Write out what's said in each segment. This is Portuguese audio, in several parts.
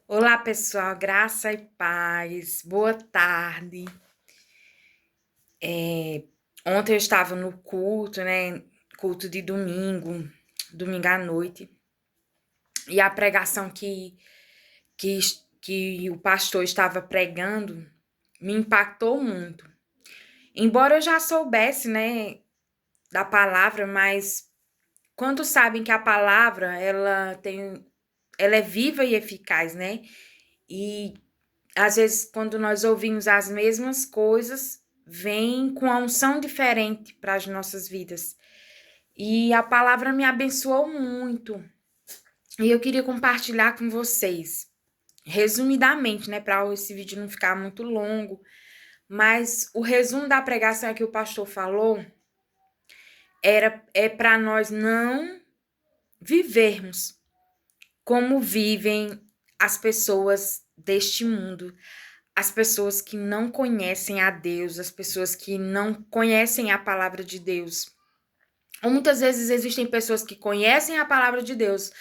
Olá, pessoal, graça e paz, boa tarde. Ontem eu estava no culto, né? Culto de domingo, domingo à noite, e a pregação que, que o pastor estava pregando me impactou muito. Embora eu já soubesse, né, da palavra, mas quando sabem que a palavra ela é viva e eficaz, né? E às vezes, quando nós ouvimos as mesmas coisas, vem com a unção diferente para as nossas vidas. E a palavra me abençoou muito. E eu queria compartilhar com vocês, resumidamente, né, para esse vídeo não ficar muito longo, mas o resumo da pregação que o pastor falou é para nós não vivermos como vivem as pessoas deste mundo, as pessoas que não conhecem a Deus, as pessoas que não conhecem a palavra de Deus. Ou muitas vezes existem pessoas que conhecem a palavra de Deus,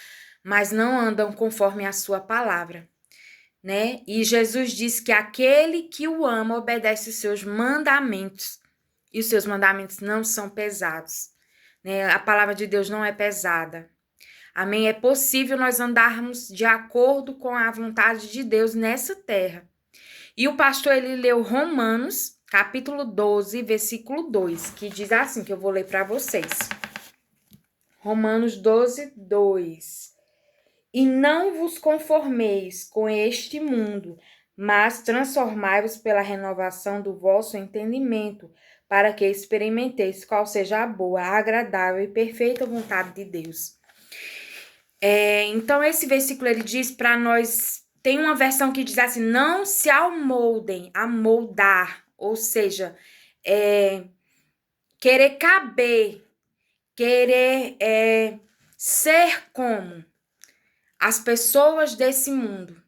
mas não andam conforme a sua palavra, né? E Jesus diz que aquele que o ama obedece os seus mandamentos, e os seus mandamentos não são pesados, né? A palavra de Deus não é pesada. Amém? É possível nós andarmos de acordo com a vontade de Deus nessa terra. E o pastor, ele leu Romanos, capítulo 12, versículo 2, que diz assim, que eu vou ler para vocês. Romanos 12, 2. E não vos conformeis com este mundo, mas transformai-vos pela renovação do vosso entendimento, para que experimenteis qual seja a boa, agradável e perfeita vontade de Deus. Então, esse versículo, ele diz para nós. Tem uma versão que diz assim: não se amoldem, amoldar, ou seja, querer caber, querer ser como as pessoas desse mundo,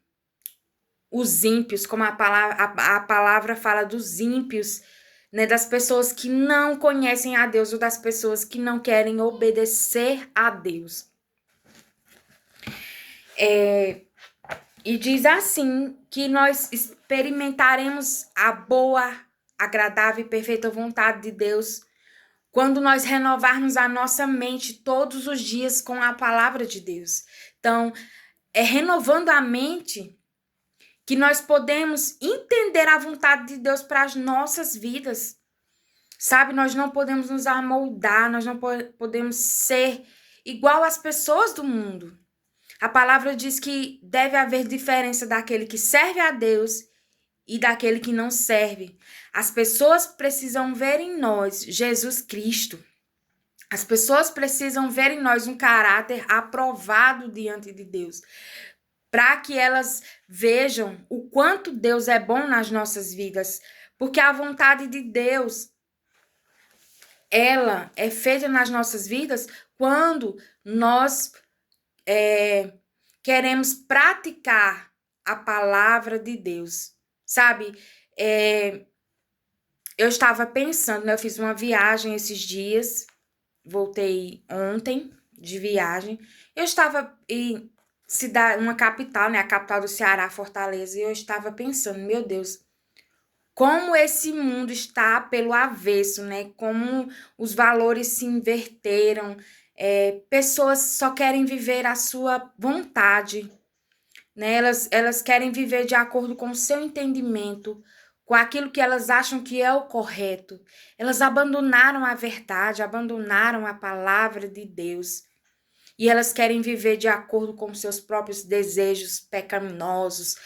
os ímpios, como a palavra fala dos ímpios, né, das pessoas que não conhecem a Deus ou das pessoas que não querem obedecer a Deus. E diz assim que nós experimentaremos a boa, agradável e perfeita vontade de Deus quando nós renovarmos a nossa mente todos os dias com a palavra de Deus. Então, é renovando a mente que nós podemos entender a vontade de Deus para as nossas vidas. Sabe, nós não podemos nos amoldar, nós não podemos ser igual às pessoas do mundo. A palavra diz que deve haver diferença daquele que serve a Deus e daquele que não serve. As pessoas precisam ver em nós Jesus Cristo. As pessoas precisam ver em nós um caráter aprovado diante de Deus, para que elas vejam o quanto Deus é bom nas nossas vidas, porque a vontade de Deus, ela é feita nas nossas vidas quando nós queremos praticar a palavra de Deus, sabe? Eu estava pensando, né? Eu fiz uma viagem esses dias, voltei ontem de viagem. Eu estava em uma capital, né? A capital do Ceará, Fortaleza, e eu estava pensando, meu Deus, como esse mundo está pelo avesso, né? Como os valores se inverteram. Pessoas só querem viver a sua vontade, né? Elas querem viver de acordo com o seu entendimento, com aquilo que elas acham que é o correto. Elas abandonaram a verdade, abandonaram a palavra de Deus. E elas querem viver de acordo com seus próprios desejos pecaminosos,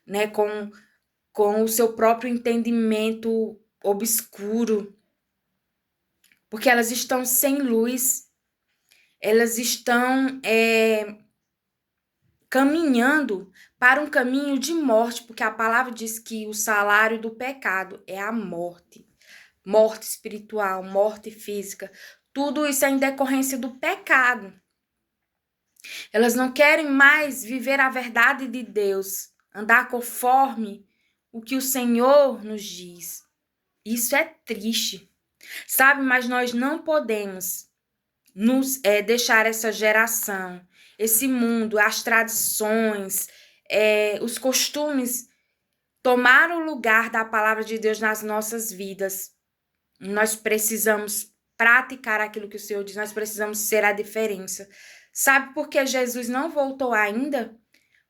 né? Com o seu próprio entendimento obscuro. Porque elas estão sem luz, elas estão caminhando para um caminho de morte, porque a palavra diz que o salário do pecado é a morte. Morte espiritual, morte física. Tudo isso é em decorrência do pecado. Elas não querem mais viver a verdade de Deus, andar conforme o que o Senhor nos diz. Isso é triste, sabe? Mas nós não podemos deixar essa geração, esse mundo, as tradições, os costumes tomaram o lugar da palavra de Deus nas nossas vidas. Nós precisamos praticar aquilo que o Senhor diz, nós precisamos ser a diferença. Sabe por que Jesus não voltou ainda?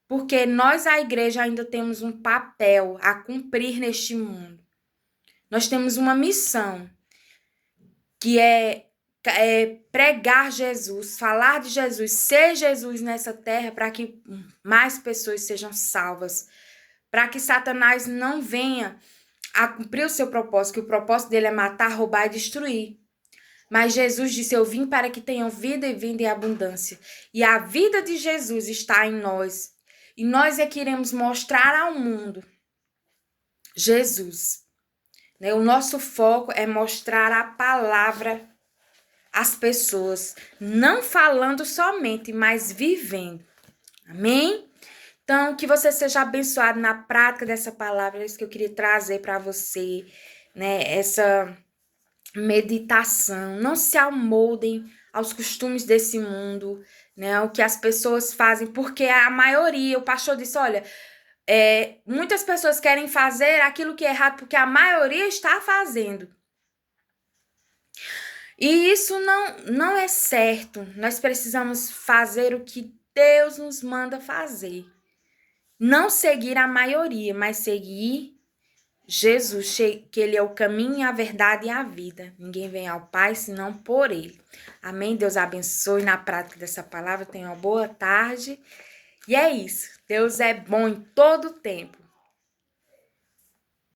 Porque nós, a igreja, ainda temos um papel a cumprir neste mundo. Nós temos uma missão, que é pregar Jesus, falar de Jesus, ser Jesus nessa terra, para que mais pessoas sejam salvas, para que Satanás não venha a cumprir o seu propósito, que o propósito dele é matar, roubar e destruir. Mas Jesus disse, eu vim para que tenham vida e vida em abundância. E a vida de Jesus está em nós. E nós é que iremos mostrar ao mundo Jesus. O nosso foco é mostrar a palavra às pessoas. Não falando somente, mas vivendo. Amém? Então, que você seja abençoado na prática dessa palavra. É isso que eu queria trazer para você, essa meditação. Não se amoldem aos costumes desse mundo, o que as pessoas fazem, porque a maioria, o pastor disse, olha, muitas pessoas querem fazer aquilo que é errado, porque a maioria está fazendo. E isso não é certo. Nós precisamos fazer o que Deus nos manda fazer. Não seguir a maioria, mas seguir Jesus, que ele é o caminho, a verdade e a vida. Ninguém vem ao Pai senão por ele. Amém? Deus abençoe na prática dessa palavra. Tenha uma boa tarde. E é isso. Deus é bom em todo tempo.